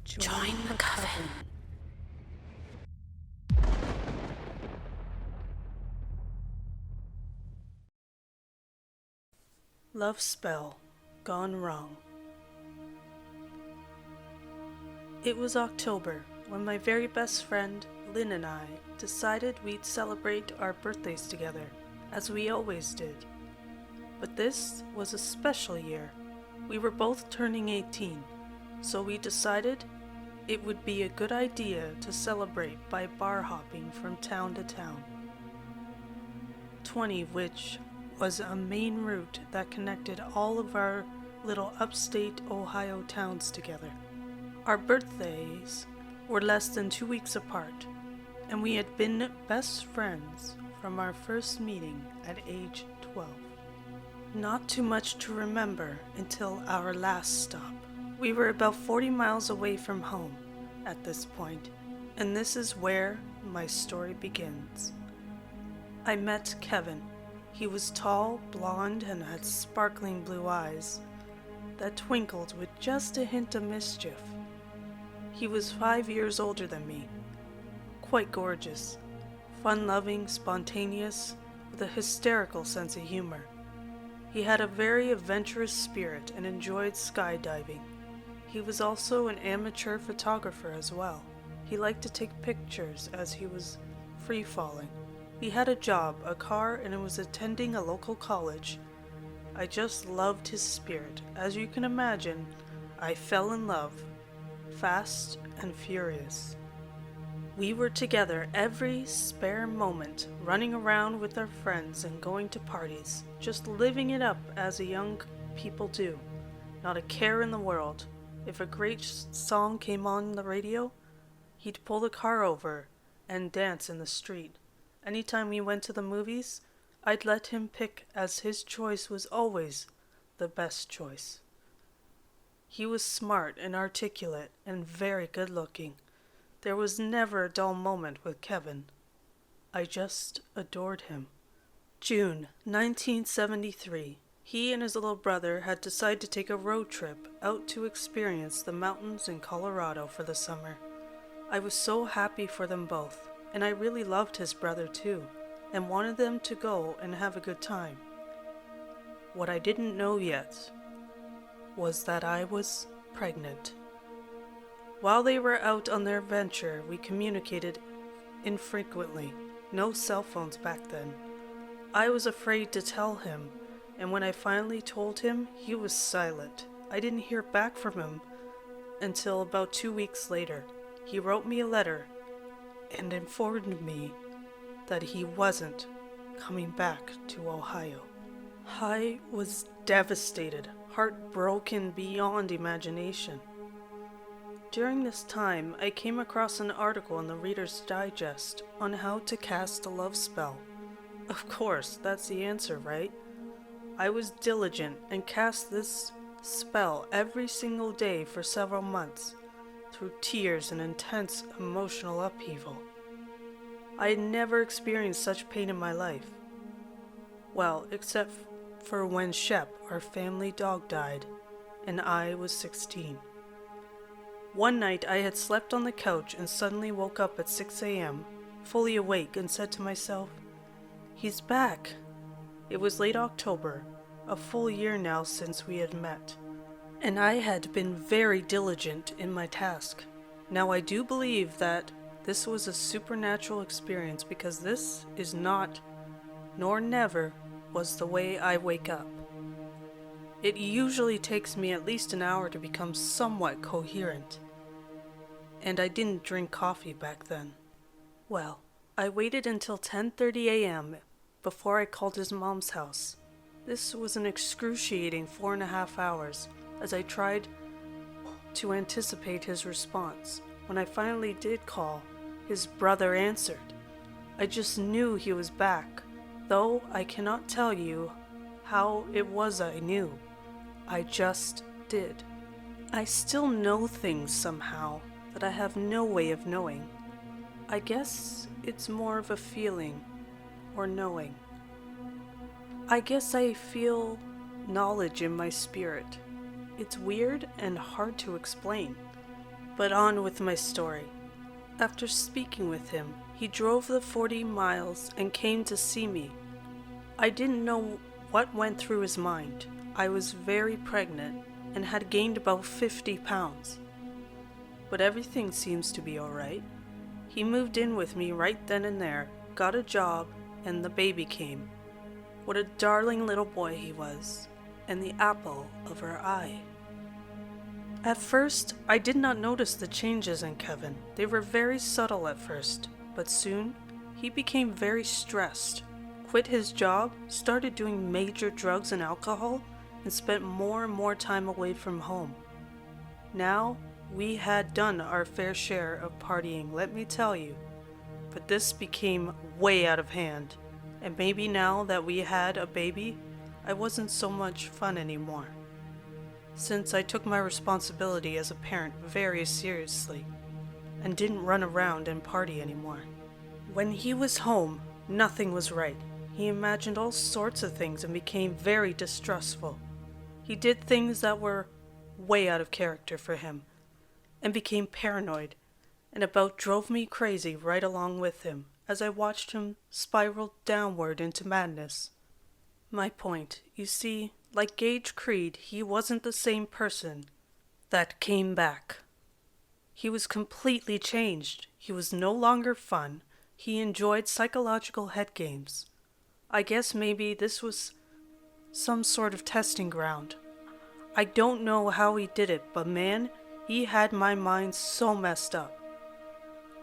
Join the coven. Love spell gone wrong. It was October when my very best friend, Lynn, and I decided we'd celebrate our birthdays together, as we always did. But this was a special year. We were both turning 18, so we decided it would be a good idea to celebrate by bar hopping from town to town. 20, which was a main route that connected all of our little upstate Ohio towns together. Our birthdays were less than 2 weeks apart, and we had been best friends from our first meeting at age 12. Not too much to remember until our last stop. We were about 40 miles away from home at this point, and this is where my story begins. I met Kevin. He was tall, blonde, and had sparkling blue eyes that twinkled with just a hint of mischief. He was 5 years older than me, quite gorgeous, fun-loving, spontaneous, with a hysterical sense of humor. He had a very adventurous spirit and enjoyed skydiving. He was also an amateur photographer as well. He liked to take pictures as he was free-falling. He had a job, a car, and was attending a local college. I just loved his spirit. As you can imagine, I fell in love, fast and furious. We were together every spare moment, running around with our friends and going to parties, just living it up as young people do. Not a care in the world. If a great song came on the radio, he'd pull the car over and dance in the street. Anytime we went to the movies, I'd let him pick, as his choice was always the best choice. He was smart and articulate and very good looking. There was never a dull moment with Kevin. I just adored him. June 1973. He and his little brother had decided to take a road trip out to experience the mountains in Colorado for the summer. I was so happy for them both, and I really loved his brother too, and wanted them to go and have a good time. What I didn't know yet was that I was pregnant. While they were out on their venture, we communicated infrequently. No cell phones back then. I was afraid to tell him, and when I finally told him, he was silent. I didn't hear back from him until about 2 weeks later. He wrote me a letter and informed me that he wasn't coming back to Ohio. I was devastated, heartbroken beyond imagination. During this time, I came across an article in the Reader's Digest on how to cast a love spell. Of course, that's the answer, right? I was diligent and cast this spell every single day for several months, through tears and intense emotional upheaval. I had never experienced such pain in my life. Well, except for when Shep, our family dog, died, and I was 16. One night I had slept on the couch and suddenly woke up at 6 a.m., fully awake, and said to myself, "He's back." It was late October, a full year now since we had met, and I had been very diligent in my task. Now I do believe that this was a supernatural experience, because this is not, nor never, was the way I wake up. It usually takes me at least an hour to become somewhat coherent, and I didn't drink coffee back then. Well, I waited until 10:30 a.m. before I called his mom's house. This was an excruciating 4.5 hours, as I tried to anticipate his response. When I finally did call, his brother answered. I just knew he was back, though I cannot tell you how it was I knew. I just did. I still know things somehow that I have no way of knowing. I guess it's more of a feeling, or knowing. I guess I feel knowledge in my spirit. It's weird and hard to explain. But on with my story. After speaking with him, he drove the 40 miles and came to see me. I didn't know what went through his mind. I was very pregnant and had gained about 50 pounds. But everything seems to be alright. He moved in with me right then and there, got a job, and the baby came. What a darling little boy he was, and the apple of our eye. At first, I did not notice the changes in Kevin. They were very subtle at first, but soon he became very stressed, quit his job, started doing major drugs and alcohol, and spent more and more time away from home. Now, we had done our fair share of partying, let me tell you, but this became way out of hand, and maybe now that we had a baby, I wasn't so much fun anymore, since I took my responsibility as a parent very seriously, and didn't run around and party anymore. When he was home, nothing was right. He imagined all sorts of things and became very distrustful. He did things that were way out of character for him, and became paranoid, and about drove me crazy right along with him as I watched him spiral downward into madness. My point, you see, like Gage Creed, he wasn't the same person that came back. He was completely changed. He was no longer fun. He enjoyed psychological head games. I guess maybe this was some sort of testing ground. I don't know how he did it, but man, he had my mind so messed up.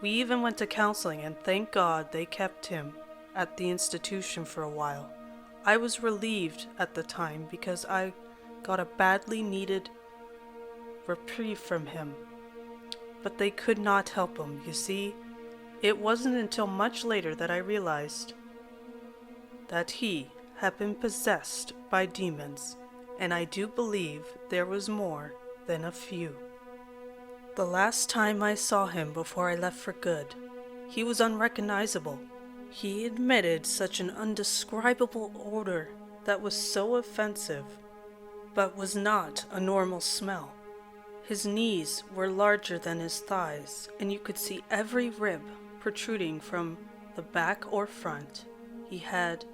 We even went to counseling, and thank God they kept him at the institution for a while. I was relieved at the time because I got a badly needed reprieve from him. But they could not help him, you see. It wasn't until much later that I realized that he had been possessed by demons, and I do believe there was more than a few. The last time I saw him before I left for good, he was unrecognizable. He emitted such an undescribable odor that was so offensive, but was not a normal smell. His knees were larger than his thighs, and you could see every rib protruding from the back or front. He had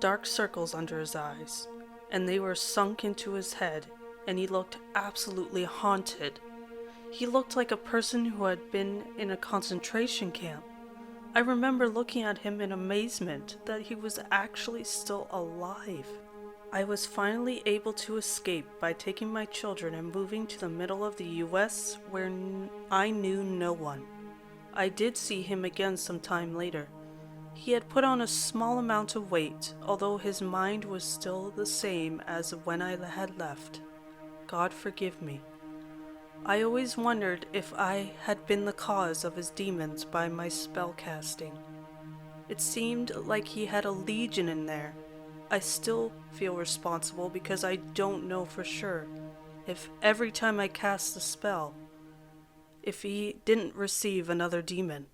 dark circles under his eyes, and they were sunk into his head, and he looked absolutely haunted. He looked like a person who had been in a concentration camp. I remember looking at him in amazement that he was actually still alive. I was finally able to escape by taking my children and moving to the middle of the US where I knew no one. I did see him again some time later. He had put on a small amount of weight, although his mind was still the same as when I had left. God forgive me. I always wondered if I had been the cause of his demons by my spell casting. It seemed like he had a legion in there. I still feel responsible because I don't know for sure if every time I cast the spell, if he didn't receive another demon.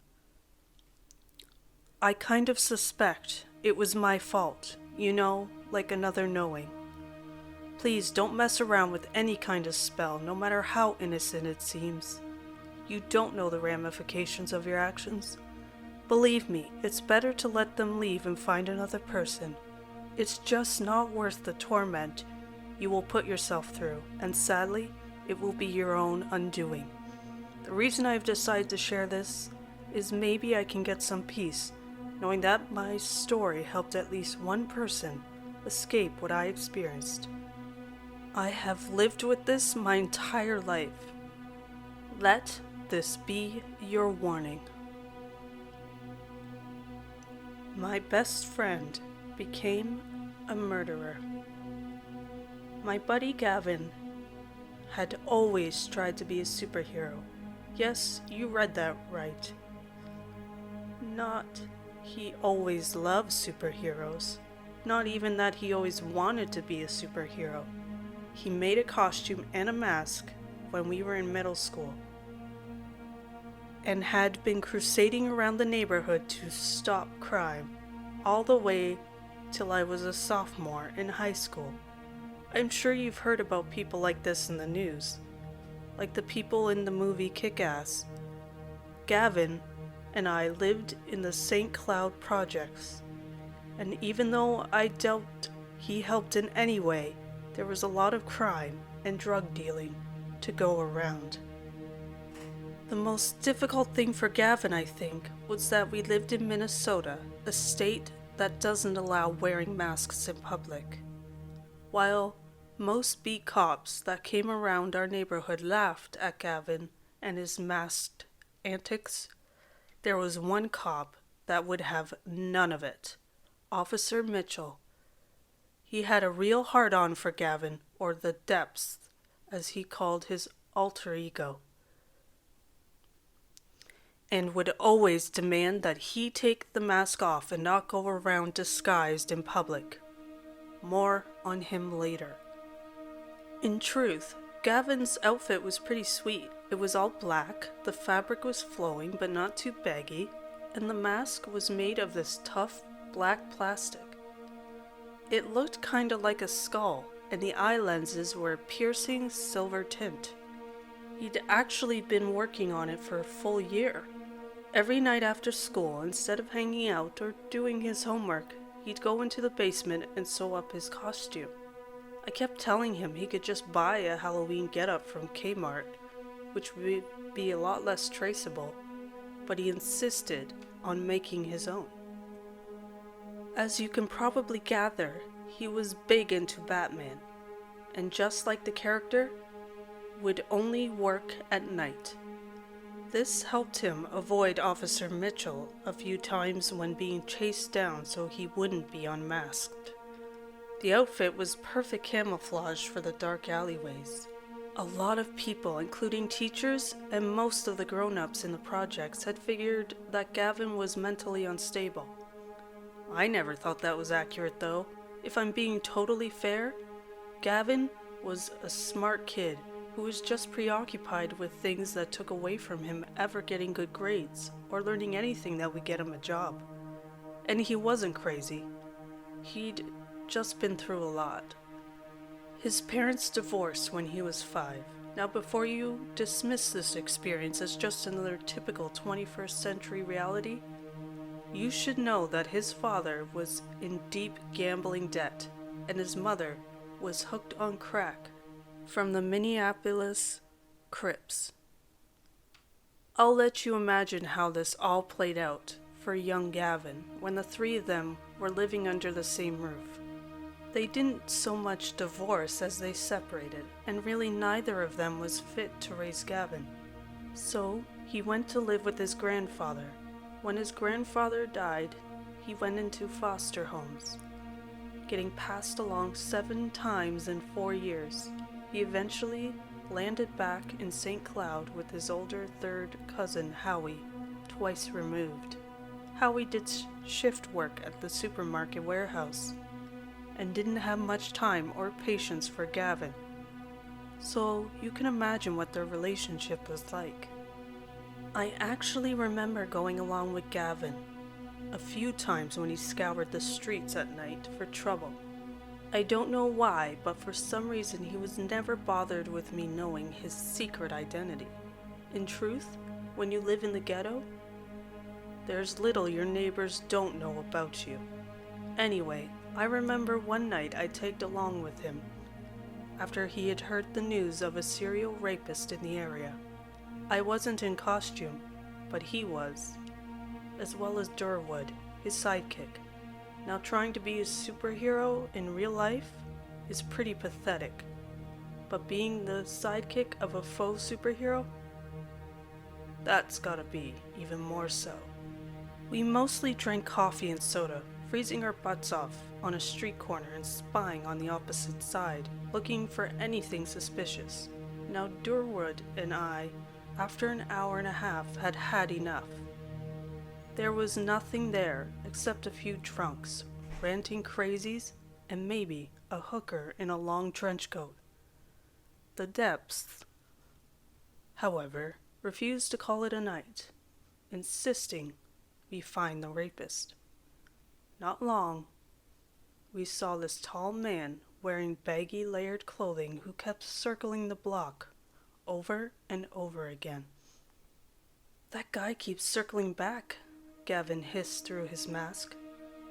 I kind of suspect it was my fault, you know, like another knowing. Please don't mess around with any kind of spell, no matter how innocent it seems. You don't know the ramifications of your actions. Believe me, it's better to let them leave and find another person. It's just not worth the torment you will put yourself through, and sadly, it will be your own undoing. The reason I've decided to share this is maybe I can get some peace, knowing that my story helped at least one person escape what I experienced. I have lived with this my entire life. Let this be your warning. My best friend became a murderer. My buddy Gavin had always tried to be a superhero. Yes, you read that right. Not he always loved superheroes. Not even that he always wanted to be a superhero. He made a costume and a mask when we were in middle school, and had been crusading around the neighborhood to stop crime, all the way till I was a sophomore in high school. I'm sure you've heard about people like this in the news. like the people in the movie Kick-Ass. Gavin and I lived in the St. Cloud projects, and even though I doubt he helped in any way, there was a lot of crime and drug dealing to go around. The most difficult thing for Gavin, I think, was that we lived in Minnesota, a state that doesn't allow wearing masks in public. While most beat cops that came around our neighborhood laughed at Gavin and his masked antics, there was one cop that would have none of it. Officer Mitchell. He had a real hard-on for Gavin, or the Depths, as he called his alter ego, and would always demand that he take the mask off and not go around disguised in public. More on him later. In truth, Gavin's outfit was pretty sweet. It was all black, the fabric was flowing but not too baggy, and the mask was made of this tough black plastic. It looked kinda like a skull, and the eye lenses were a piercing silver tint. He'd actually been working on it for a full year. Every night after school, instead of hanging out or doing his homework, he'd go into the basement and sew up his costume. I kept telling him he could just buy a Halloween getup from Kmart, which would be a lot less traceable, but he insisted on making his own. As you can probably gather, he was big into Batman, and just like the character, would only work at night. This helped him avoid Officer Mitchell a few times when being chased down so he wouldn't be unmasked. The outfit was perfect camouflage for the dark alleyways. A lot of people, including teachers and most of the grown-ups in the projects, had figured that Gavin was mentally unstable. I never thought that was accurate though. If I'm being totally fair, Gavin was a smart kid who was just preoccupied with things that took away from him ever getting good grades or learning anything that would get him a job. And he wasn't crazy. He'd just been through a lot. His parents divorced when he was 5. Now before you dismiss this experience as just another typical 21st century reality, you should know that his father was in deep gambling debt and his mother was hooked on crack from the Minneapolis Crips. I'll let you imagine how this all played out for young Gavin when the three of them were living under the same roof. They didn't so much divorce as they separated, and really neither of them was fit to raise Gavin. So he went to live with his grandfather. When his grandfather died, he went into foster homes, getting passed along 7 times in 4 years. He eventually landed back in St. Cloud with his older third cousin Howie, twice removed. Howie did shift work at the supermarket warehouse and didn't have much time or patience for Gavin. So you can imagine what their relationship was like. I actually remember going along with Gavin a few times when he scoured the streets at night for trouble. I don't know why, but for some reason he was never bothered with me knowing his secret identity. In truth, when you live in the ghetto, there's little your neighbors don't know about you. Anyway, I remember one night I tagged along with him after he had heard the news of a serial rapist in the area. I wasn't in costume, but he was, as well as Durwood, his sidekick. Now trying to be a superhero in real life is pretty pathetic, but being the sidekick of a faux superhero, that's gotta be even more so. We mostly drank coffee and soda, freezing our butts off on a street corner and spying on the opposite side, looking for anything suspicious. Now Durwood and I, after an hour and a half, had had enough. There was nothing there except a few drunks, ranting crazies, and maybe a hooker in a long trench coat. The Depths, however, refused to call it a night, insisting we find the rapist. Not long, we saw this tall man wearing baggy layered clothing who kept circling the block, over and over again. "That guy keeps circling back," Gavin hissed through his mask.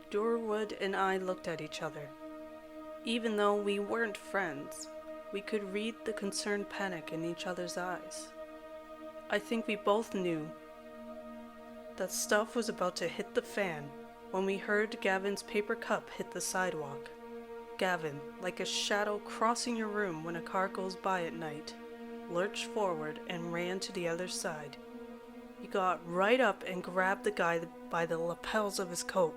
Durwood and I looked at each other. Even though we weren't friends, we could read the concerned panic in each other's eyes. I think we both knew that stuff was about to hit the fan when we heard Gavin's paper cup hit the sidewalk. Gavin, like a shadow crossing your room when a car goes by at night, lurched forward and ran to the other side. He got right up and grabbed the guy by the lapels of his coat,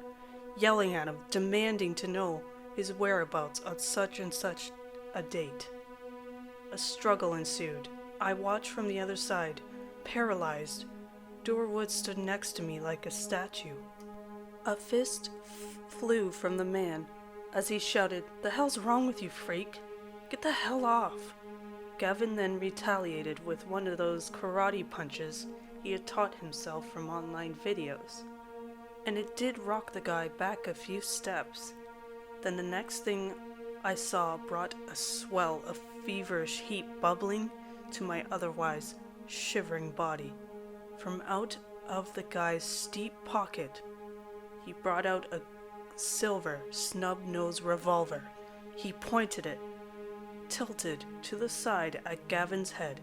yelling at him, demanding to know his whereabouts on such and such a date. A struggle ensued. I watched from the other side, paralyzed. Durwood stood next to me like a statue. A fist flew from the man as he shouted, "The hell's wrong with you, freak? Get the hell off!" Gavin then retaliated with one of those karate punches he had taught himself from online videos. And it did rock the guy back a few steps. Then the next thing I saw brought a swell of feverish heat bubbling to my otherwise shivering body. From out of the guy's steep pocket, he brought out a silver snub-nosed revolver. He pointed it, tilted to the side at Gavin's head.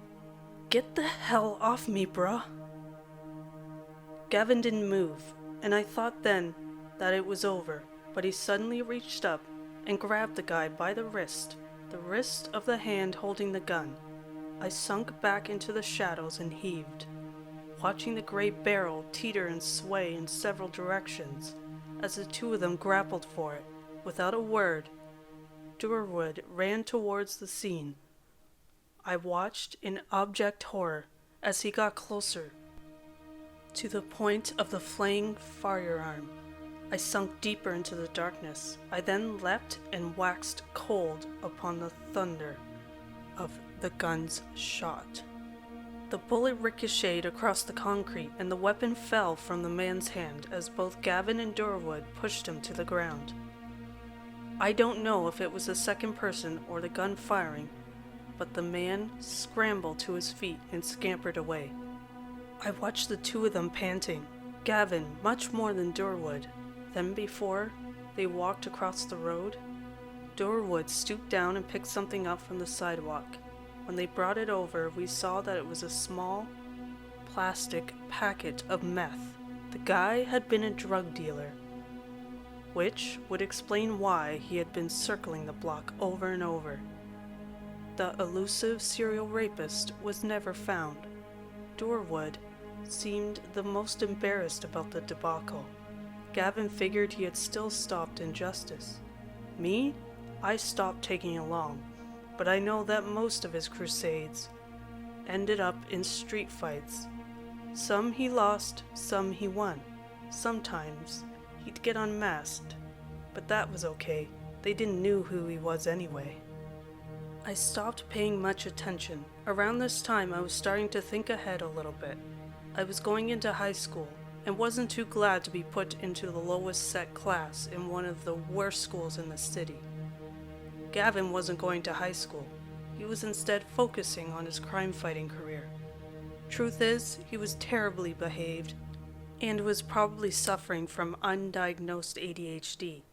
"Get the hell off me, bruh!" Gavin didn't move, and I thought then that it was over, but he suddenly reached up and grabbed the guy by the wrist of the hand holding the gun. I sunk back into the shadows and heaved, watching the gray barrel teeter and sway in several directions as the two of them grappled for it. Without a word, Durwood ran towards the scene. I watched in abject horror as he got closer to the point of the flaying firearm. I sunk deeper into the darkness. I then leapt and waxed cold upon the thunder of the gun's shot. The bullet ricocheted across the concrete, and the weapon fell from the man's hand as both Gavin and Durwood pushed him to the ground. I don't know if it was the second person or the gun firing, but the man scrambled to his feet and scampered away. I watched the two of them panting, Gavin much more than Durwood. Then before they walked across the road, Durwood stooped down and picked something up from the sidewalk. When they brought it over, we saw that it was a small plastic packet of meth. The guy had been a drug dealer, which would explain why he had been circling the block over and over. The elusive serial rapist was never found. Durwood seemed the most embarrassed about the debacle. Gavin figured he had still stopped injustice. Me? I stopped taking along, but I know that most of his crusades ended up in street fights. Some he lost, some he won. Sometimes he'd get unmasked, but that was okay. They didn't know who he was anyway. I stopped paying much attention. Around this time, I was starting to think ahead a little bit. I was going into high school and wasn't too glad to be put into the lowest set class in one of the worst schools in the city. Gavin wasn't going to high school. He was instead focusing on his crime-fighting career. Truth is, he was terribly behaved and was probably suffering from undiagnosed ADHD.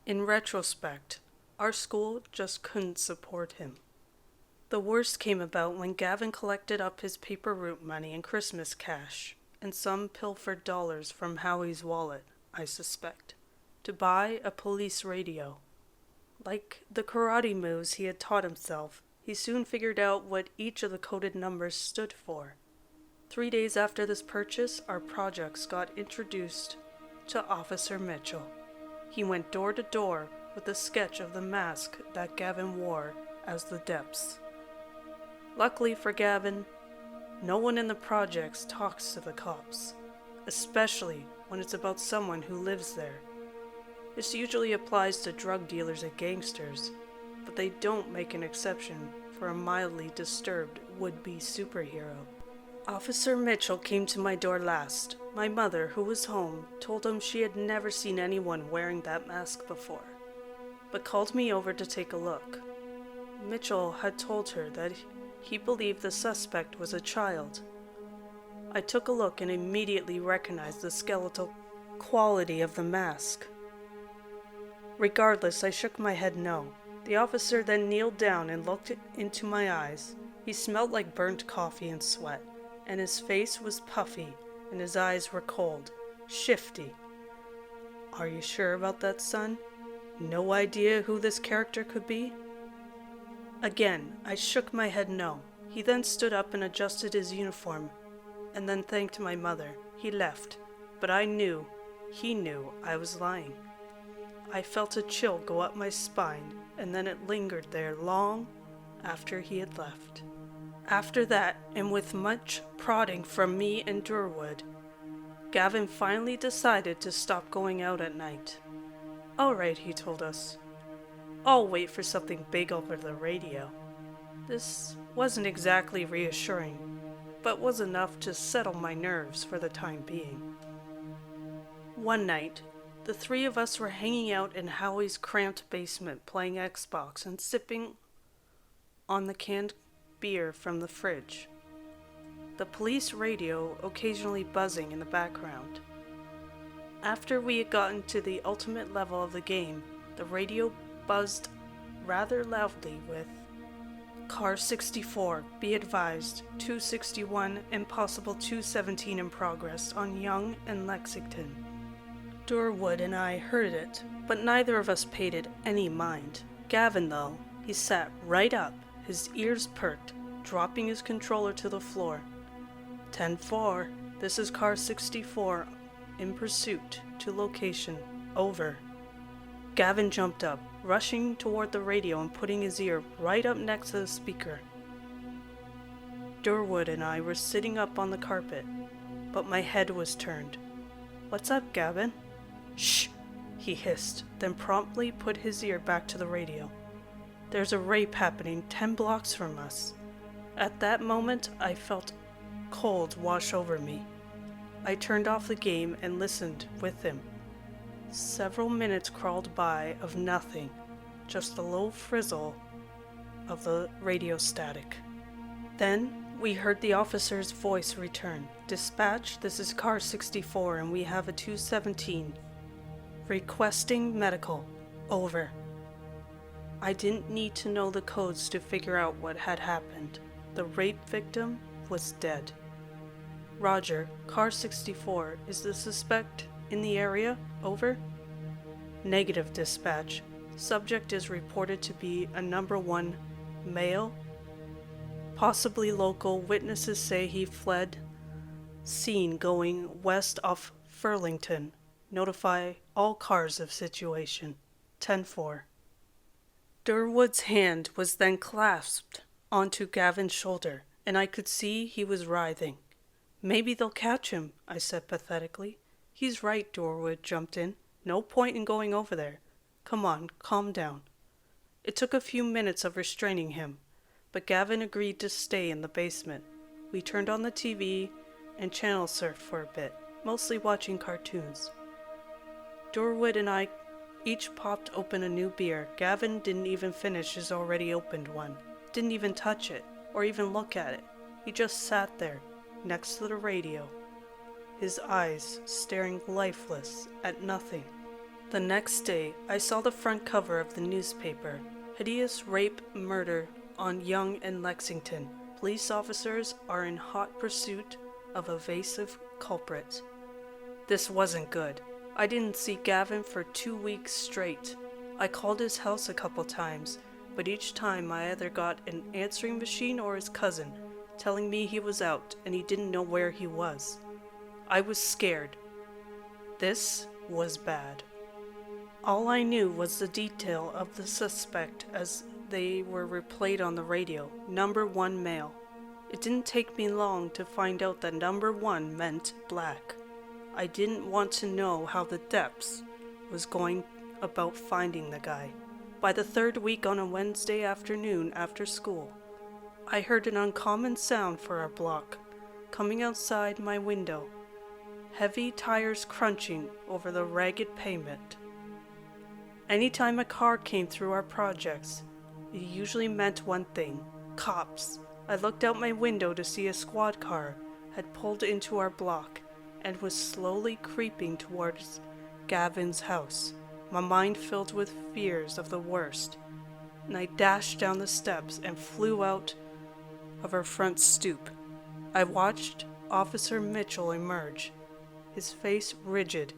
In retrospect, our school just couldn't support him. The worst came about when Gavin collected up his paper route money and Christmas cash, and some pilfered dollars from Howie's wallet, I suspect, to buy a police radio. Like the karate moves he had taught himself, he soon figured out what each of the coded numbers stood for. 3 days after this purchase, our projects got introduced to Officer Mitchell. He went door to door with a sketch of the mask that Gavin wore as the depths. Luckily for Gavin, no one in the projects talks to the cops, especially when it's about someone who lives there. This usually applies to drug dealers and gangsters, but they don't make an exception for a mildly disturbed would-be superhero. Officer Mitchell came to my door last. My mother, who was home, told him she had never seen anyone wearing that mask before, but called me over to take a look. Mitchell had told her that He believed the suspect was a child. I took a look and immediately recognized the skeletal quality of the mask. Regardless, I shook my head no. The officer then kneeled down and looked into my eyes. He smelled like burnt coffee and sweat, and his face was puffy, and his eyes were cold, shifty. "Are you sure about that, son? No idea who this character could be?" Again, I shook my head no. He then stood up and adjusted his uniform, and then thanked my mother. He left, but I knew, he knew I was lying. I felt a chill go up my spine, and then it lingered there long after he had left. After that, and with much prodding from me and Durwood, Gavin finally decided to stop going out at night. "All right," he told us. "I'll wait for something big over the radio." This wasn't exactly reassuring, but was enough to settle my nerves for the time being. One night, the three of us were hanging out in Howie's cramped basement playing Xbox and sipping on the canned beer from the fridge. The police radio occasionally buzzing in the background. After we had gotten to the ultimate level of the game, the radio buzzed rather loudly with "Car 64, be advised, 261 and possible 217 in progress on Yonge and Lexington." Durwood and I heard it, but neither of us paid it any mind. Gavin, though, he sat right up, his ears perked, dropping his controller to the floor. 10-4, this is Car 64, in pursuit to location, over. Gavin jumped up, rushing toward the radio and putting his ear right up next to the speaker. Durwood and I were sitting up on the carpet, but my head was turned. "What's up, Gavin?" "Shh," he hissed, then promptly put his ear back to the radio. "There's a rape happening 10 blocks from us." At that moment, I felt cold wash over me. I turned off the game and listened with him. Several minutes crawled by of nothing, just a low frizzle of the radio static. Then we heard the officer's voice return. "Dispatch, this is Car 64 and we have a 217. Requesting medical. Over." I didn't need to know the codes to figure out what had happened. The rape victim was dead. "Roger, Car 64, is the suspect in the area? Over." "Negative, dispatch. Subject is reported to be a number 1 male. Possibly local. Witnesses say he fled. Seen going west off Furlington. Notify all cars of situation. 10-4. Durwood's hand was then clasped onto Gavin's shoulder, and I could see he was writhing. "Maybe they'll catch him," I said pathetically. "He's right," Durwood jumped in. "No point in going over there. Come on, calm down." It took a few minutes of restraining him, but Gavin agreed to stay in the basement. We turned on the TV and channel surfed for a bit, mostly watching cartoons. Durwood and I each popped open a new beer. Gavin didn't even finish his already opened one. Didn't even touch it, or even look at it. He just sat there, next to the radio, his eyes staring lifeless at nothing. The next day, I saw the front cover of the newspaper. "Hideous rape murder on Yonge and Lexington. Police officers are in hot pursuit of evasive culprit." This wasn't good. I didn't see Gavin for 2 weeks straight. I called his house a couple times, but each time I either got an answering machine or his cousin telling me he was out and he didn't know where he was. I was scared. This was bad. All I knew was the detail of the suspect as they were replayed on the radio. Number 1 male. It didn't take me long to find out that number 1 meant black. I didn't want to know how the depths was going about finding the guy. By the 3rd week on a Wednesday afternoon after school, I heard an uncommon sound for our block, coming outside my window. Heavy tires crunching over the ragged pavement. Anytime a car came through our projects, it usually meant one thing: cops. I looked out my window to see a squad car had pulled into our block and was slowly creeping towards Gavin's house, my mind filled with fears of the worst, and I dashed down the steps and flew out of our front stoop. I watched Officer Mitchell emerge, his face rigid,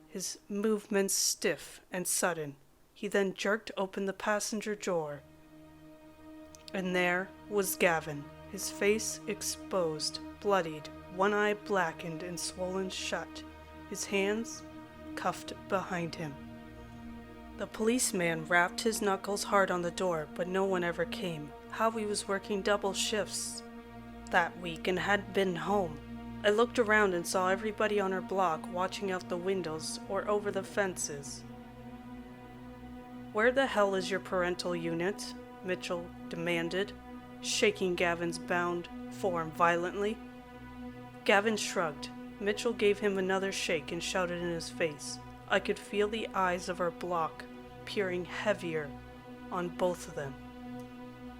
his movements stiff and sudden. He then jerked open the passenger door, and there was Gavin, his face exposed, bloodied, one eye blackened and swollen shut, his hands cuffed behind him. The policeman rapped his knuckles hard on the door, but no one ever came. Howie was working double shifts that week and had been home. I looked around and saw everybody on our block watching out the windows or over the fences. "Where the hell is your parental unit?" Mitchell demanded, shaking Gavin's bound form violently. Gavin shrugged. Mitchell gave him another shake and shouted in his face. I could feel the eyes of our block peering heavier on both of them.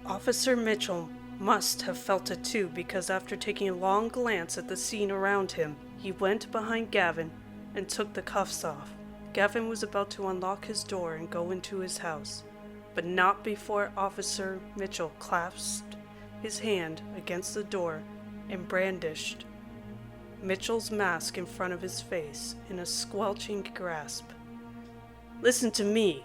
Officer Mitchell must have felt it too, because after taking a long glance at the scene around him, he went behind Gavin and took the cuffs off. Gavin was about to unlock his door and go into his house, but not before Officer Mitchell clasped his hand against the door and brandished Mitchell's mask in front of his face in a squelching grasp. "Listen to me,"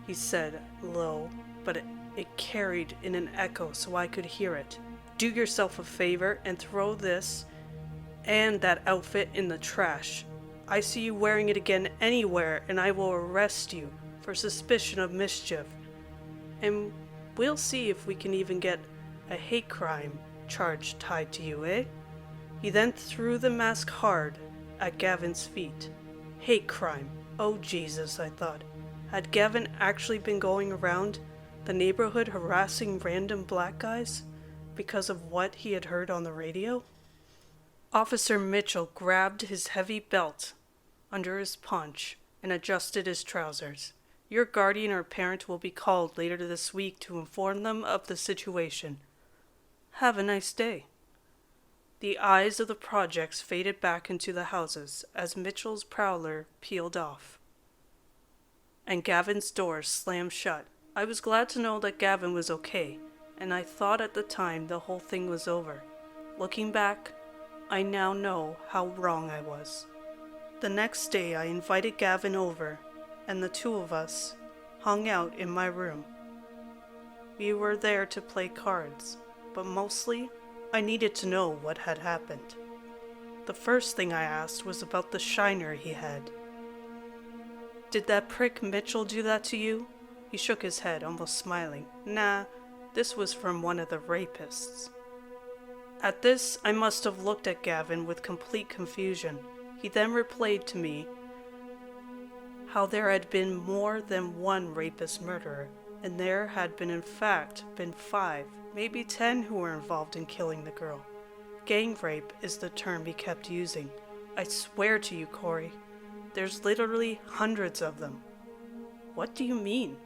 he said low, but it carried in an echo so I could hear it. "Do yourself a favor and throw this and that outfit in the trash. I see you wearing it again anywhere and I will arrest you for suspicion of mischief. And we'll see if we can even get a hate crime charge tied to you, eh?" He then threw the mask hard at Gavin's feet. Hate crime. Oh Jesus, I thought. Had Gavin actually been going around the neighborhood harassing random black guys because of what he had heard on the radio? Officer Mitchell grabbed his heavy belt under his paunch and adjusted his trousers. "Your guardian or parent will be called later this week to inform them of the situation. Have a nice day." The eyes of the projects faded back into the houses as Mitchell's prowler peeled off, and Gavin's door slammed shut. I was glad to know that Gavin was okay, and I thought at the time the whole thing was over. Looking back, I now know how wrong I was. The next day I invited Gavin over, and the two of us hung out in my room. We were there to play cards, but mostly I needed to know what had happened. The first thing I asked was about the shiner he had. "Did that prick Mitchell do that to you?" He shook his head, almost smiling. "Nah, this was from one of the rapists." At this, I must have looked at Gavin with complete confusion. He then replayed to me how there had been more than one rapist murderer, and there had been in fact been 5, maybe 10 who were involved in killing the girl. Gang rape is the term he kept using. I swear to you, Corey, there's literally hundreds of them. "What do you mean?"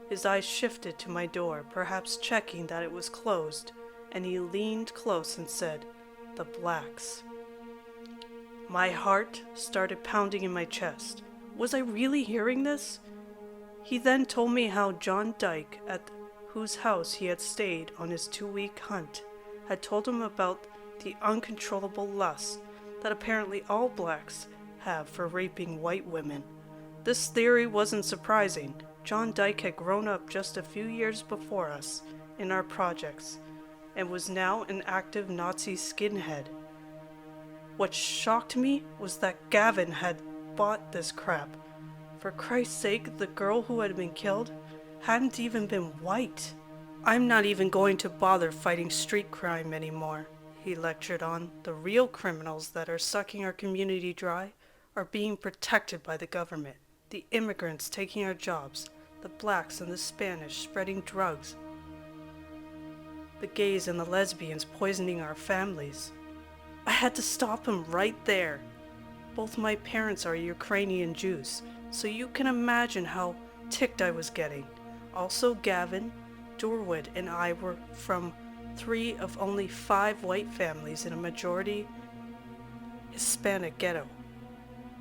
His eyes shifted to my door, perhaps checking that it was closed, and he leaned close and said, "The blacks." My heart started pounding in my chest. Was I really hearing this? He then told me how John Dyke, at whose house he had stayed on his 2-week hunt, had told him about the uncontrollable lust that apparently all blacks have for raping white women. This theory wasn't surprising. John Dyke had grown up just a few years before us in our projects and was now an active Nazi skinhead. What shocked me was that Gavin had bought this crap. For Christ's sake, the girl who had been killed hadn't even been white. "I'm not even going to bother fighting street crime anymore," he lectured on. "The real criminals that are sucking our community dry are being protected by the government. The immigrants taking our jobs, the blacks and the Spanish spreading drugs, the gays and the lesbians poisoning our families." I had to stop him right there. Both my parents are Ukrainian Jews, so you can imagine how ticked I was getting. Also, Gavin Durwood and I were from 3 of only 5 white families in a majority Hispanic ghetto.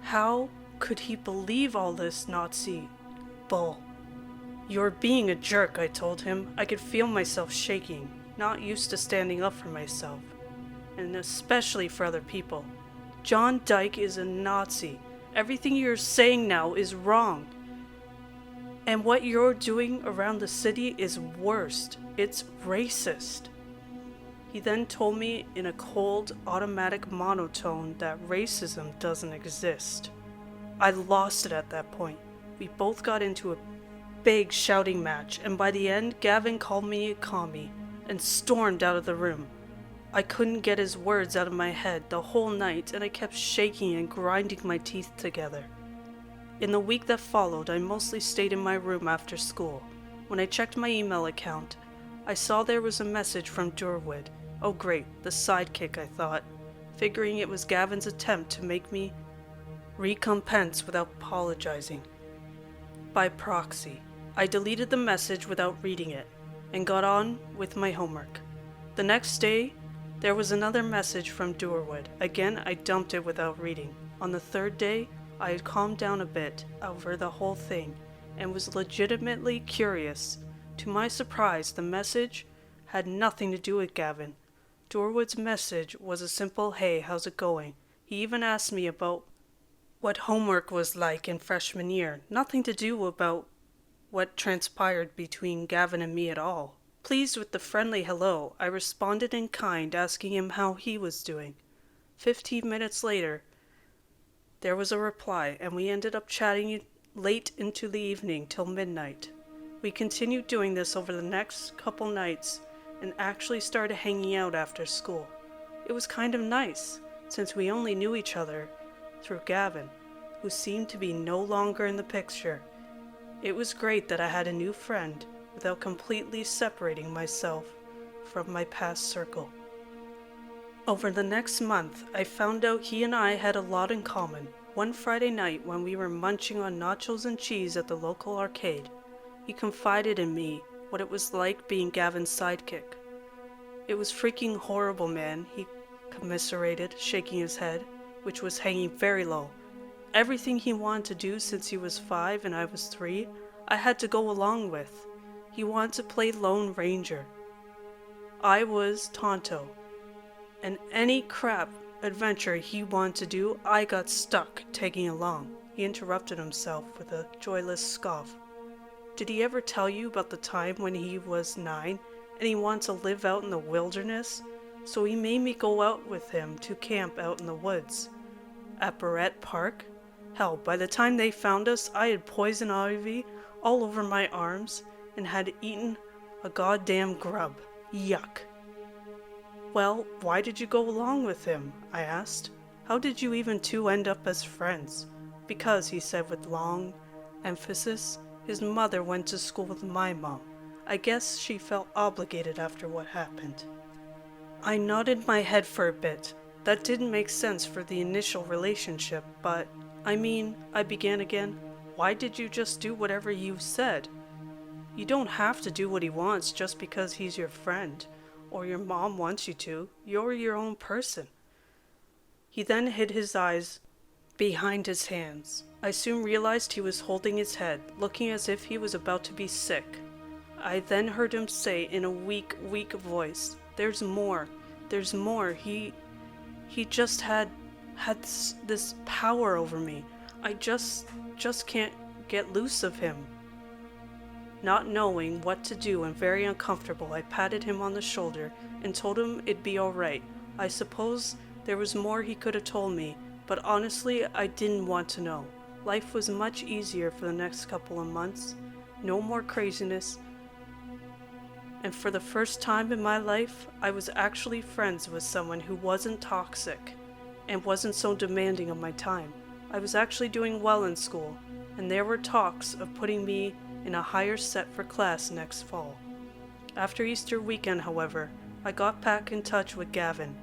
How could he believe all this Nazi bull? "You're being a jerk," I told him. I could feel myself shaking, not used to standing up for myself, and especially for other people. "John Dyke is a Nazi. Everything you're saying now is wrong. And what you're doing around the city is worst. It's racist." He then told me in a cold, automatic monotone that racism doesn't exist. I lost it at that point. We both got into a big shouting match, and by the end, Gavin called me a commie and stormed out of the room. I couldn't get his words out of my head the whole night, and I kept shaking and grinding my teeth together. In the week that followed, I mostly stayed in my room after school. When I checked my email account, I saw there was a message from Durwood. Oh great, the sidekick, I thought, figuring it was Gavin's attempt to make me recompense without apologizing. By proxy, I deleted the message without reading it, and got on with my homework. The next day, there was another message from Durwood. Again, I dumped it without reading. On the third day, I had calmed down a bit over the whole thing, and was legitimately curious. To my surprise, the message had nothing to do with Gavin. Durwood's message was a simple, "Hey, how's it going?" He even asked me about what homework was like in freshman year. Nothing to do about what transpired between Gavin and me at all. Pleased with the friendly hello, I responded in kind, asking him how he was doing. 15 minutes later, there was a reply, and we ended up chatting late into the evening till midnight. We continued doing this over the next couple nights, and actually started hanging out after school. It was kind of nice, since we only knew each other through Gavin, who seemed to be no longer in the picture. It was great that I had a new friend without completely separating myself from my past circle. Over the next month, I found out he and I had a lot in common. One Friday night, when we were munching on nachos and cheese at the local arcade, he confided in me what it was like being Gavin's sidekick. "It was freaking horrible, man," he commiserated, shaking his head, which was hanging very low. "Everything he wanted to do since he was 5 and I was 3, I had to go along with. He wanted to play Lone Ranger. I was Tonto. And any crap adventure he wanted to do, I got stuck tagging along." He interrupted himself with a joyless scoff. "Did he ever tell you about the time when he was 9 and he wanted to live out in the wilderness? So he made me go out with him to camp out in the woods at Barrett Park. Hell, by the time they found us, I had poison ivy all over my arms and had eaten a goddamn grub. Yuck." "Well, why did you go along with him?" I asked. "How did you even two end up as friends?" "Because," he said with long emphasis, "his mother went to school with my mom. I guess she felt obligated after what happened." I nodded my head for a bit. That didn't make sense for the initial relationship, but, I began again. "Why did you just do whatever you said? You don't have to do what he wants just because he's your friend, or your mom wants you to. You're your own person." He then hid his eyes behind his hands. I soon realized he was holding his head, looking as if he was about to be sick. I then heard him say in a weak voice, "There's more. There's more. He just had this power over me. I just can't get loose of him." Not knowing what to do and very uncomfortable, I patted him on the shoulder and told him it'd be alright. I suppose there was more he could have told me, but honestly, I didn't want to know. Life was much easier for the next couple of months. No more craziness. And for the first time in my life, I was actually friends with someone who wasn't toxic and wasn't so demanding of my time. I was actually doing well in school, and there were talks of putting me in a higher set for class next fall. After Easter weekend, however, I got back in touch with Gavin.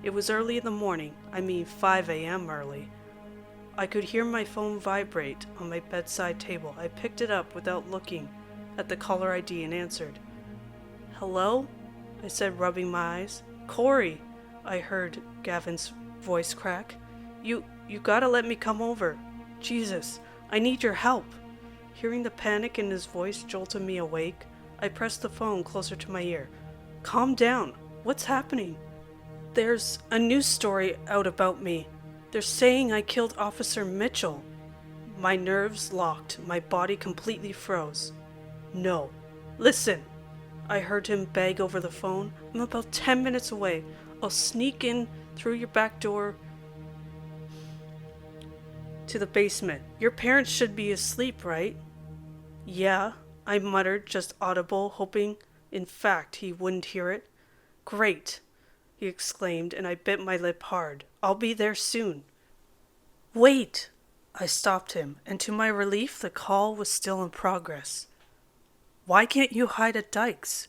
It was early in the morning, 5 a.m. early. I could hear my phone vibrate on my bedside table. I picked it up without looking at the caller ID and answered. Hello? I said, rubbing my eyes. Corey, I heard Gavin's voice crack. You gotta let me come over. Jesus, I need your help. Hearing the panic in his voice jolted me awake. I pressed the phone closer to my ear. Calm down. What's happening? There's a news story out about me. They're saying I killed Officer Mitchell. My nerves locked. My body completely froze. No. Listen. I heard him beg over the phone. I'm about 10 minutes away. I'll sneak in through your back door to the basement. Your parents should be asleep, right? Yeah, I muttered, just audible, hoping, in fact, he wouldn't hear it. Great, he exclaimed, and I bit my lip hard. I'll be there soon. Wait! I stopped him, and to my relief, the call was still in progress. Why can't you hide at Dyke's?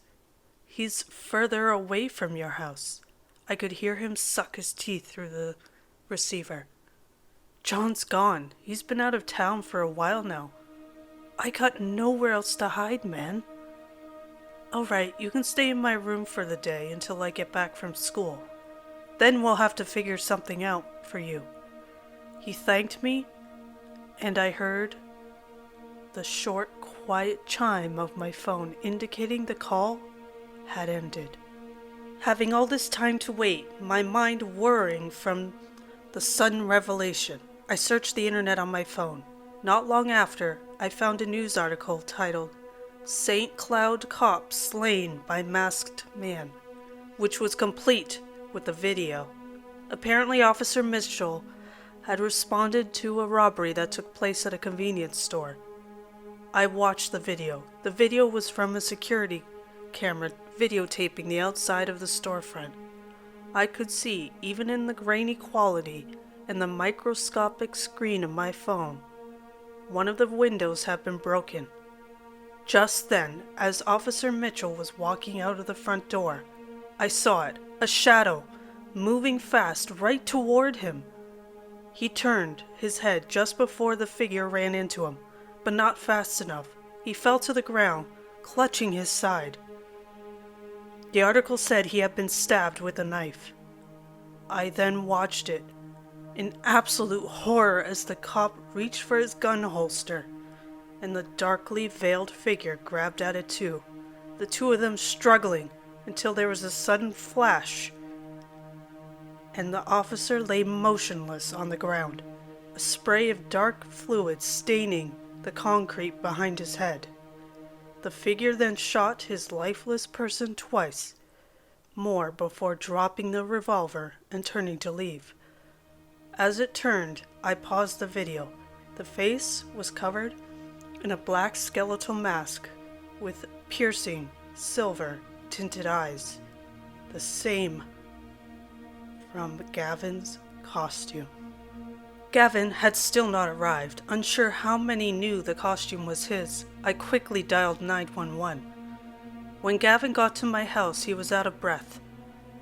He's further away from your house. I could hear him suck his teeth through the receiver. John's gone. He's been out of town for a while now. I got nowhere else to hide, man. All right, you can stay in my room for the day until I get back from school. Then we'll have to figure something out for you. He thanked me, and I heard the short, quiet chime of my phone indicating the call had ended. Having all this time to wait, my mind whirring from the sudden revelation, I searched the internet on my phone. Not long after, I found a news article titled St. Cloud Cop Slain by Masked Man, which was complete with a video. Apparently, Officer Mitchell had responded to a robbery that took place at a convenience store. I watched the video. The video was from a security camera videotaping the outside of the storefront. I could see, even in the grainy quality and the microscopic screen of my phone, one of the windows had been broken. Just then, as Officer Mitchell was walking out of the front door, I saw it, a shadow, moving fast right toward him. He turned his head just before the figure ran into him, but not fast enough. He fell to the ground, clutching his side. The article said he had been stabbed with a knife. I then watched it, in absolute horror, as the cop reached for his gun holster, and the darkly veiled figure grabbed at it too, the two of them struggling until there was a sudden flash, and the officer lay motionless on the ground, a spray of dark fluid staining the concrete behind his head. The figure then shot his lifeless person twice more before dropping the revolver and turning to leave. As it turned, I paused the video. The face was covered in a black skeletal mask with piercing, silver-tinted eyes, the same from Gavin's costume. Gavin had still not arrived. Unsure how many knew the costume was his, I quickly dialed 911. When Gavin got to my house, he was out of breath,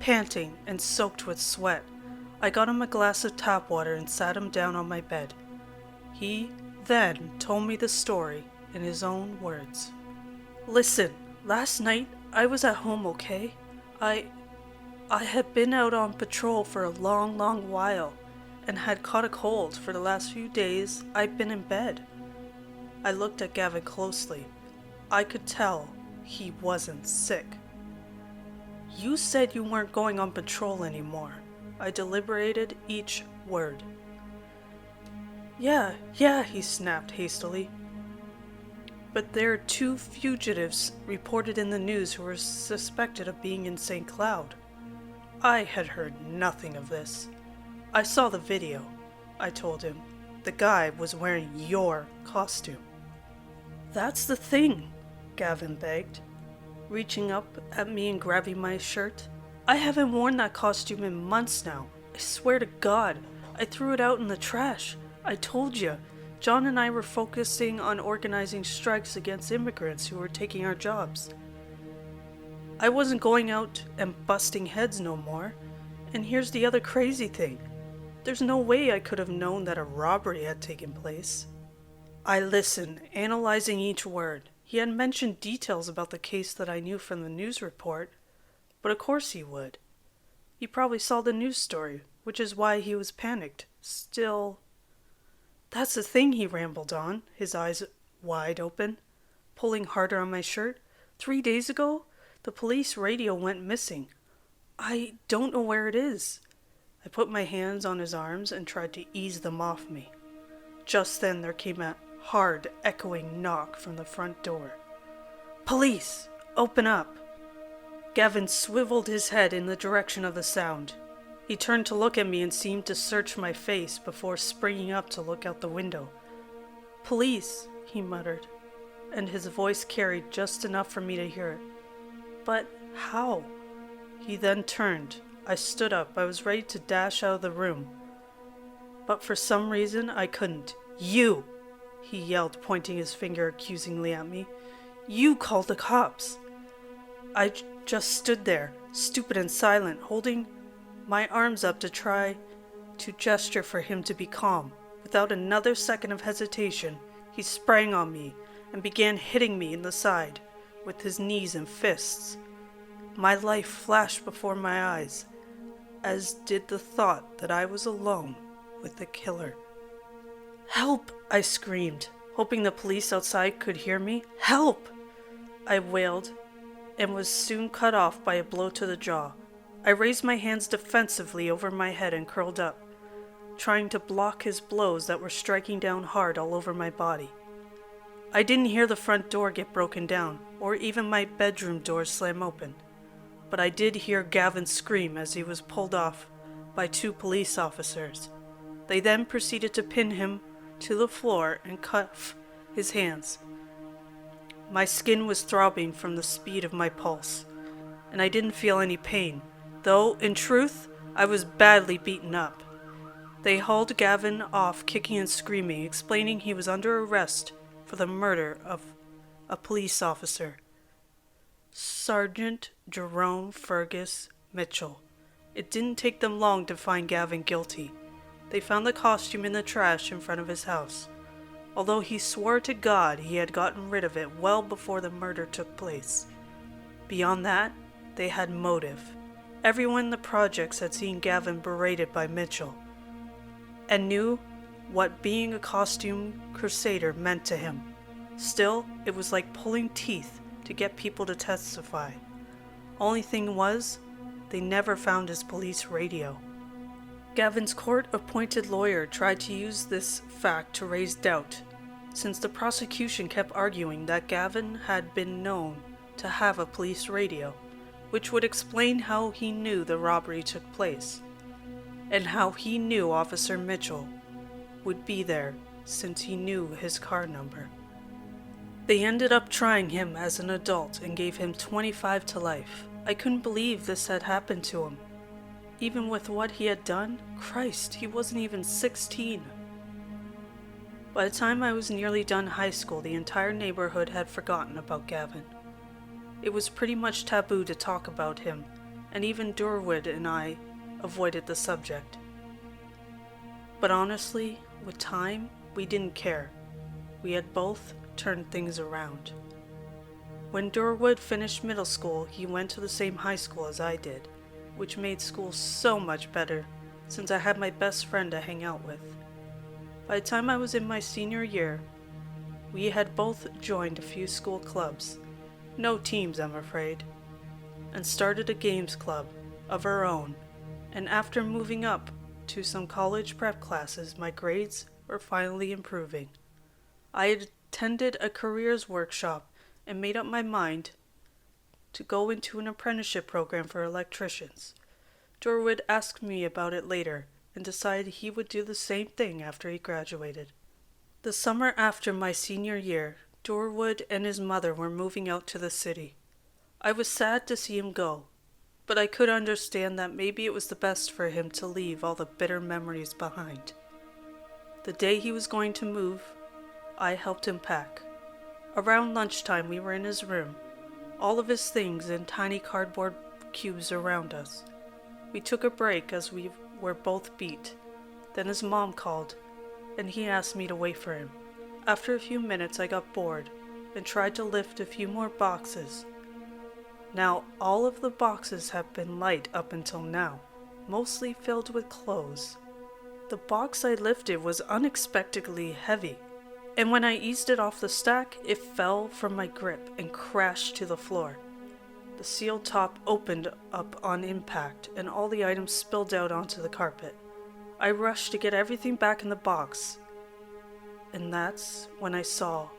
panting and soaked with sweat. I got him a glass of tap water and sat him down on my bed. He then told me the story in his own words. Listen, last night I was at home, okay? I had been out on patrol for a long while and had caught a cold. For the last few days, I'd been in bed. I looked at Gavin closely. I could tell he wasn't sick. You said you weren't going on patrol anymore. I deliberated each word. Yeah, he snapped hastily. But there are 2 fugitives reported in the news who were suspected of being in St. Cloud. I had heard nothing of this. I saw the video, I told him. The guy was wearing your costume. That's the thing, Gavin begged, reaching up at me and grabbing my shirt. I haven't worn that costume in months now. I swear to God, I threw it out in the trash. I told you, John and I were focusing on organizing strikes against immigrants who were taking our jobs. I wasn't going out and busting heads no more. And here's the other crazy thing. There's no way I could have known that a robbery had taken place. I listened, analyzing each word. He had mentioned details about the case that I knew from the news report, but of course he would. He probably saw the news story, which is why he was panicked. Still, that's the thing, he rambled on, his eyes wide open, pulling harder on my shirt. 3 days ago, the police radio went missing. I don't know where it is. I put my hands on his arms and tried to ease them off me. Just then there came a hard, echoing knock from the front door. Police! Open up! Gavin swiveled his head in the direction of the sound. He turned to look at me and seemed to search my face before springing up to look out the window. Police, he muttered, and his voice carried just enough for me to hear it. But how? He then turned. I stood up. I was ready to dash out of the room. But for some reason, I couldn't. You! He yelled, pointing his finger accusingly at me. You called the cops! I just stood there, stupid and silent, holding my arms up to try to gesture for him to be calm. Without another second of hesitation, he sprang on me and began hitting me in the side with his knees and fists. My life flashed before my eyes, as did the thought that I was alone with the killer. Help! I screamed, hoping the police outside could hear me. Help! I wailed, and was soon cut off by a blow to the jaw. I raised my hands defensively over my head and curled up, trying to block his blows that were striking down hard all over my body. I didn't hear the front door get broken down, or even my bedroom door slam open, but I did hear Gavin scream as he was pulled off by 2 police officers. They then proceeded to pin him to the floor and cuff his hands. My skin was throbbing from the speed of my pulse, and I didn't feel any pain, though, in truth, I was badly beaten up. They hauled Gavin off kicking and screaming, explaining he was under arrest for the murder of a police officer, Sergeant Jerome Fergus Mitchell. It didn't take them long to find Gavin guilty. They found the costume in the trash in front of his house, although he swore to God he had gotten rid of it well before the murder took place. Beyond that, they had motive. Everyone in the projects had seen Gavin berated by Mitchell, and knew what being a costume crusader meant to him. Still, it was like pulling teeth to get people to testify. Only thing was, they never found his police radio. Gavin's court-appointed lawyer tried to use this fact to raise doubt, since the prosecution kept arguing that Gavin had been known to have a police radio, which would explain how he knew the robbery took place, and how he knew Officer Mitchell would be there since he knew his car number. They ended up trying him as an adult and gave him 25 to life. I couldn't believe this had happened to him. Even with what he had done, Christ, he wasn't even 16. By the time I was nearly done high school, the entire neighborhood had forgotten about Gavin. It was pretty much taboo to talk about him, and even Durwood and I avoided the subject. But honestly, with time, we didn't care. We had both turned things around. When Durwood finished middle school, he went to the same high school as I did, which made school so much better, since I had my best friend to hang out with. By the time I was in my senior year, we had both joined a few school clubs, no teams I'm afraid, and started a games club of our own, and after moving up to some college prep classes, my grades were finally improving. I had attended a careers workshop and made up my mind to go into an apprenticeship program for electricians. Durwood asked me about it later and decided he would do the same thing after he graduated. The summer after my senior year, Durwood and his mother were moving out to the city. I was sad to see him go, but I could understand that maybe it was the best for him to leave all the bitter memories behind. The day he was going to move, I helped him pack. Around lunchtime, we were in his room, all of his things in tiny cardboard cubes around us. We took a break as we were both beat. Then his mom called, and he asked me to wait for him. After a few minutes, I got bored and tried to lift a few more boxes. Now, all of the boxes have been light up until now, mostly filled with clothes. The box I lifted was unexpectedly heavy, and when I eased it off the stack, it fell from my grip and crashed to the floor. The sealed top opened up on impact, and all the items spilled out onto the carpet. I rushed to get everything back in the box, and that's when I saw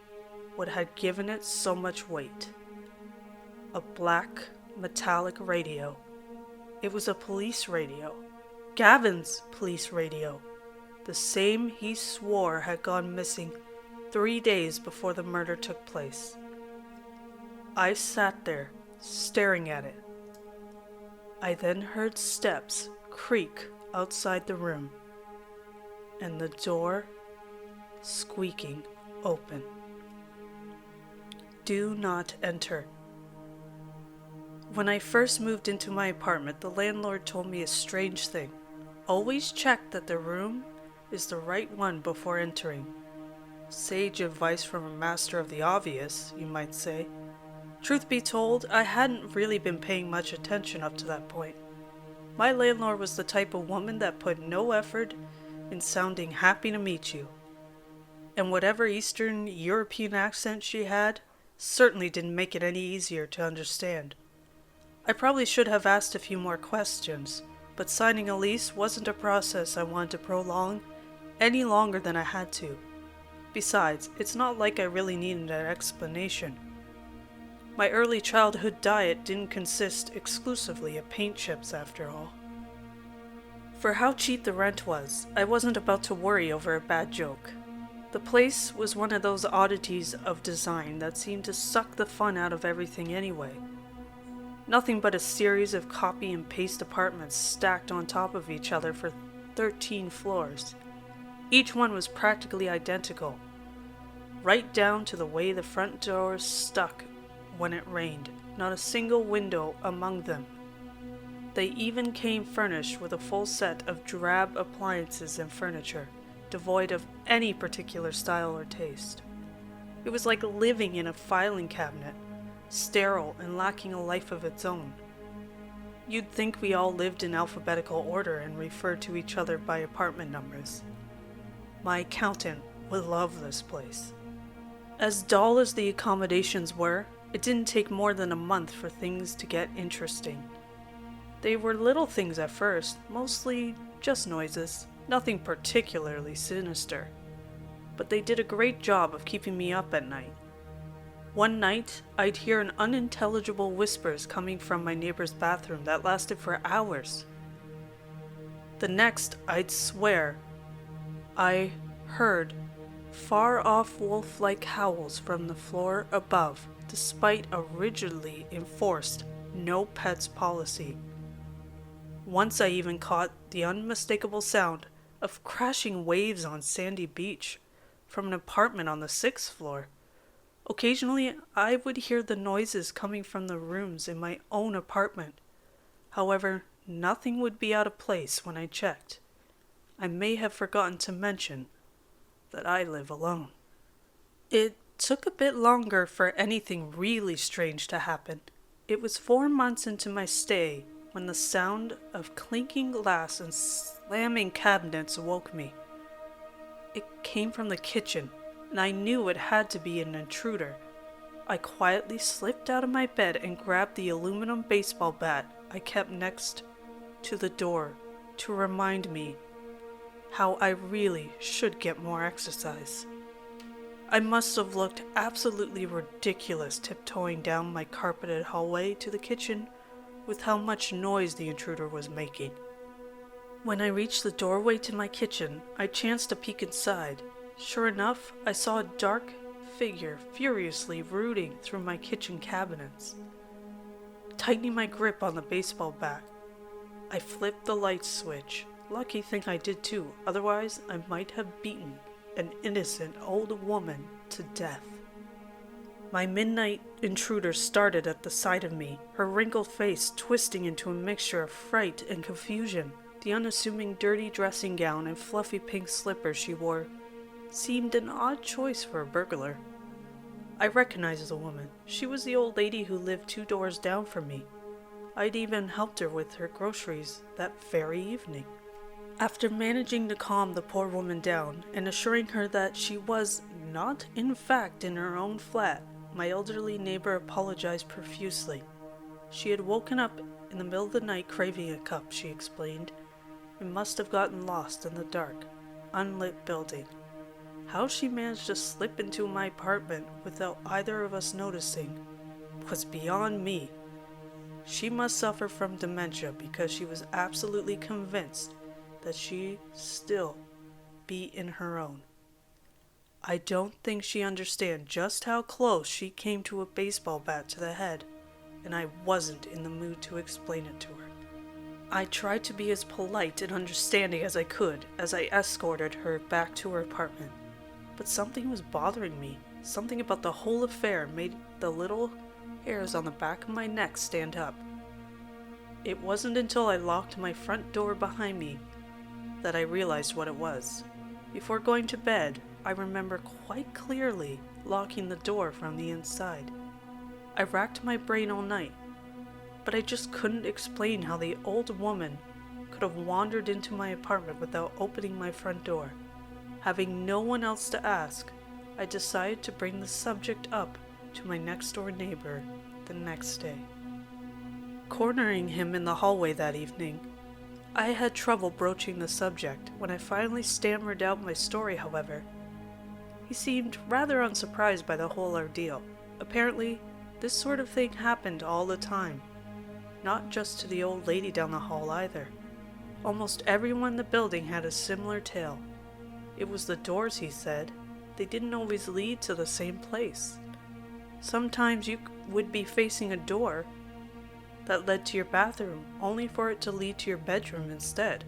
what had given it so much weight. A black, metallic radio. It was a police radio. Gavin's police radio. The same he swore had gone missing 3 days before the murder took place. I sat there, staring at it. I then heard steps creak outside the room, and the door squeaking open. Do not enter. When I first moved into my apartment, the landlord told me a strange thing. Always check that the room is the right one before entering. Sage advice from a master of the obvious, you might say. Truth be told, I hadn't really been paying much attention up to that point. My landlord was the type of woman that put no effort in sounding happy to meet you. And whatever Eastern European accent she had certainly didn't make it any easier to understand. I probably should have asked a few more questions, but signing a lease wasn't a process I wanted to prolong any longer than I had to. Besides, it's not like I really needed an explanation. My early childhood diet didn't consist exclusively of paint chips after all. For how cheap the rent was, I wasn't about to worry over a bad joke. The place was one of those oddities of design that seemed to suck the fun out of everything anyway. Nothing but a series of copy and paste apartments stacked on top of each other for 13 floors. Each one was practically identical, right down to the way the front doors stuck when it rained, not a single window among them. They even came furnished with a full set of drab appliances and furniture, devoid of any particular style or taste. It was like living in a filing cabinet, sterile and lacking a life of its own. You'd think we all lived in alphabetical order and referred to each other by apartment numbers. My accountant would love this place. As dull as the accommodations were, it didn't take more than a month for things to get interesting. They were little things at first, mostly just noises, nothing particularly sinister. But they did a great job of keeping me up at night. One night, I'd hear an unintelligible whispers coming from my neighbor's bathroom that lasted for hours. The next, I'd swear I heard far-off wolf-like howls from the floor above, despite a rigidly enforced no pets policy. Once I even caught the unmistakable sound of crashing waves on sandy beach from an apartment on the 6th floor. Occasionally, I would hear the noises coming from the rooms in my own apartment. However, nothing would be out of place when I checked. I may have forgotten to mention that I live alone. It took a bit longer for anything really strange to happen. It was 4 months into my stay when the sound of clinking glass and slamming cabinets woke me. It came from the kitchen, and I knew it had to be an intruder. I quietly slipped out of my bed and grabbed the aluminum baseball bat I kept next to the door to remind me how I really should get more exercise. I must have looked absolutely ridiculous tiptoeing down my carpeted hallway to the kitchen with how much noise the intruder was making. When I reached the doorway to my kitchen, I chanced to peek inside. Sure enough, I saw a dark figure furiously rooting through my kitchen cabinets. Tightening my grip on the baseball bat, I flipped the light switch. Lucky thing I did too, otherwise I might have beaten an innocent old woman to death. My midnight intruder started at the sight of me, her wrinkled face twisting into a mixture of fright and confusion. The unassuming dirty dressing gown and fluffy pink slippers she wore seemed an odd choice for a burglar. I recognized the woman. She was the old lady who lived 2 doors down from me. I'd even helped her with her groceries that very evening. After managing to calm the poor woman down and assuring her that she was not in fact in her own flat, my elderly neighbor apologized profusely. She had woken up in the middle of the night craving a cup, she explained, and must have gotten lost in the dark, unlit building. How she managed to slip into my apartment without either of us noticing was beyond me. She must suffer from dementia because she was absolutely convinced that she'd still be in her own. I don't think she understands just how close she came to a baseball bat to the head, and I wasn't in the mood to explain it to her. I tried to be as polite and understanding as I could as I escorted her back to her apartment. But something was bothering me. Something about the whole affair made the little hairs on the back of my neck stand up. It wasn't until I locked my front door behind me that I realized what it was. Before going to bed, I remember quite clearly locking the door from the inside. I racked my brain all night, but I just couldn't explain how the old woman could have wandered into my apartment without opening my front door. Having no one else to ask, I decided to bring the subject up to my next-door neighbor the next day. Cornering him in the hallway that evening, I had trouble broaching the subject. When I finally stammered out my story, however, he seemed rather unsurprised by the whole ordeal. Apparently, this sort of thing happened all the time, not just to the old lady down the hall either. Almost everyone in the building had a similar tale. It was the doors, he said. They didn't always lead to the same place. Sometimes you would be facing a door that led to your bathroom, only for it to lead to your bedroom instead.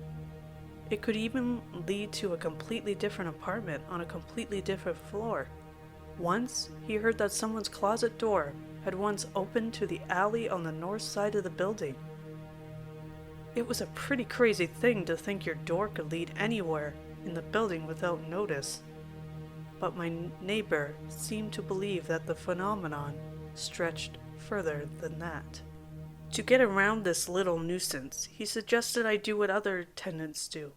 It could even lead to a completely different apartment on a completely different floor. Once, he heard that someone's closet door had once opened to the alley on the north side of the building. It was a pretty crazy thing to think your door could lead anywhere in the building without notice, but my neighbor seemed to believe that the phenomenon stretched further than that. To get around this little nuisance, he suggested I do what other tenants do.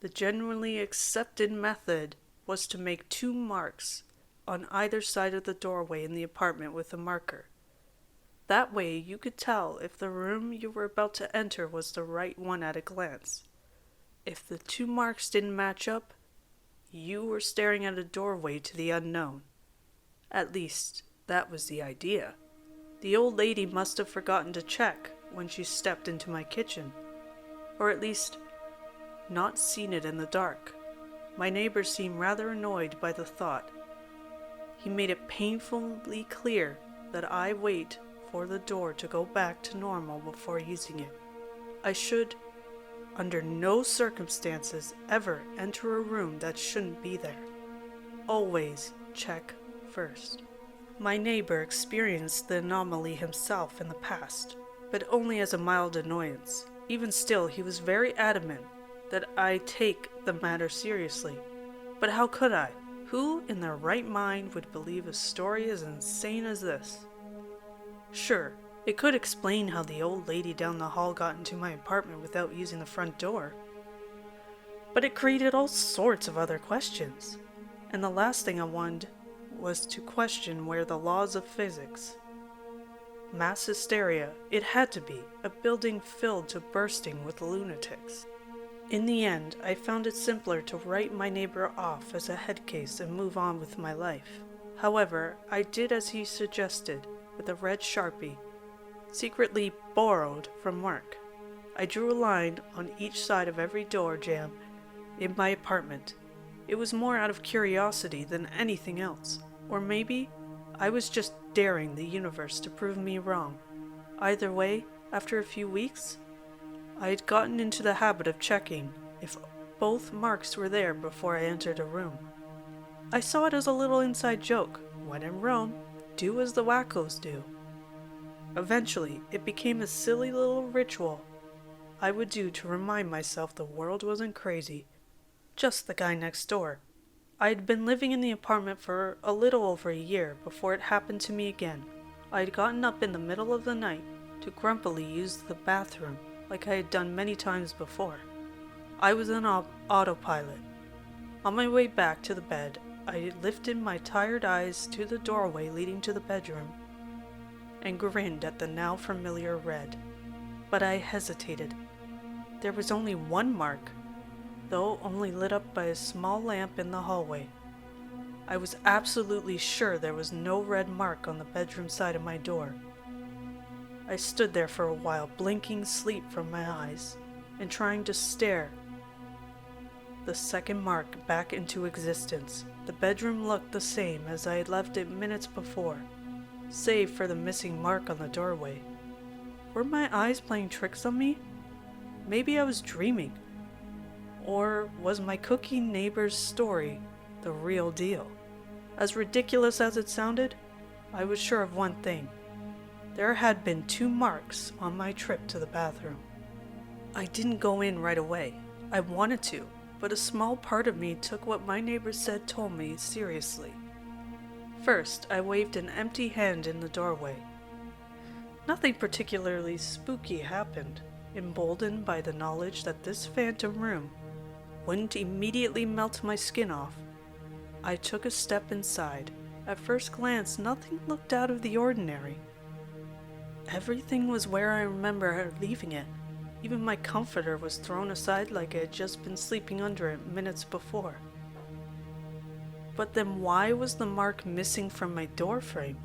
The generally accepted method was to make 2 marks on either side of the doorway in the apartment with a marker. That way you could tell if the room you were about to enter was the right one at a glance. If the 2 marks didn't match up, you were staring at a doorway to the unknown. At least, that was the idea. The old lady must have forgotten to check when she stepped into my kitchen, or at least not seen it in the dark. My neighbor seemed rather annoyed by the thought. He made it painfully clear that I wait for the door to go back to normal before using it. I should, under no circumstances, ever enter a room that shouldn't be there. Always check first. My neighbor experienced the anomaly himself in the past, but only as a mild annoyance. Even still, he was very adamant that I take the matter seriously. But how could I? Who in their right mind would believe a story as insane as this? Sure, it could explain how the old lady down the hall got into my apartment without using the front door, but it created all sorts of other questions, and the last thing I wanted was to question where the laws of physics. Mass hysteria, it had to be, a building filled to bursting with lunatics. In the end, I found it simpler to write my neighbor off as a head case and move on with my life. However, I did as he suggested, with a red Sharpie, secretly borrowed from work. I drew a line on each side of every door jamb in my apartment. It was more out of curiosity than anything else. Or maybe I was just daring the universe to prove me wrong. Either way, after a few weeks, I had gotten into the habit of checking if both marks were there before I entered a room. I saw it as a little inside joke. When in Rome, do as the wackos do. Eventually, it became a silly little ritual I would do to remind myself the world wasn't crazy, just the guy next door. I had been living in the apartment for a little over a year before it happened to me again. I had gotten up in the middle of the night to grumpily use the bathroom like I had done many times before. I was on autopilot. On my way back to the bed, I lifted my tired eyes to the doorway leading to the bedroom and grinned at the now familiar red. But I hesitated. There was only one mark, though only lit up by a small lamp in the hallway. I was absolutely sure there was no red mark on the bedroom side of my door. I stood there for a while, blinking sleep from my eyes and trying to stare the second mark back into existence. The bedroom looked the same as I had left it minutes before, save for the missing mark on the doorway. Were my eyes playing tricks on me? Maybe I was dreaming. Or was my cookie neighbor's story the real deal? As ridiculous as it sounded, I was sure of one thing. There had been 2 marks on my trip to the bathroom. I didn't go in right away. I wanted to, but a small part of me took what my neighbor told me seriously. First, I waved an empty hand in the doorway. Nothing particularly spooky happened, emboldened by the knowledge that this phantom room wouldn't immediately melt my skin off. I took a step inside. At first glance, nothing looked out of the ordinary. Everything was where I remember leaving it. Even my comforter was thrown aside like I had just been sleeping under it minutes before. But then why was the mark missing from my door frame?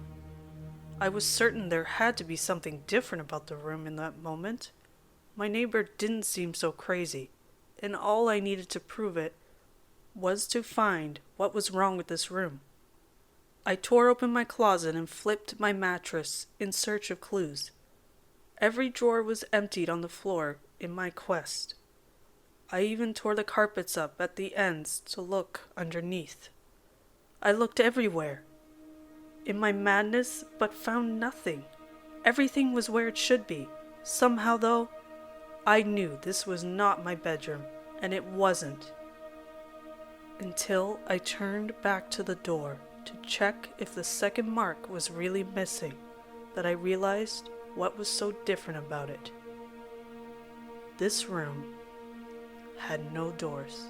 I was certain there had to be something different about the room in that moment. My neighbor didn't seem so crazy, and all I needed to prove it was to find what was wrong with this room. I tore open my closet and flipped my mattress in search of clues. Every drawer was emptied on the floor in my quest. I even tore the carpets up at the ends to look underneath. I looked everywhere in my madness, but found nothing. Everything was where it should be. Somehow, though, I knew this was not my bedroom, and it wasn't. Until I turned back to the door to check if the second mark was really missing, that I realized what was so different about it. This room had no doors.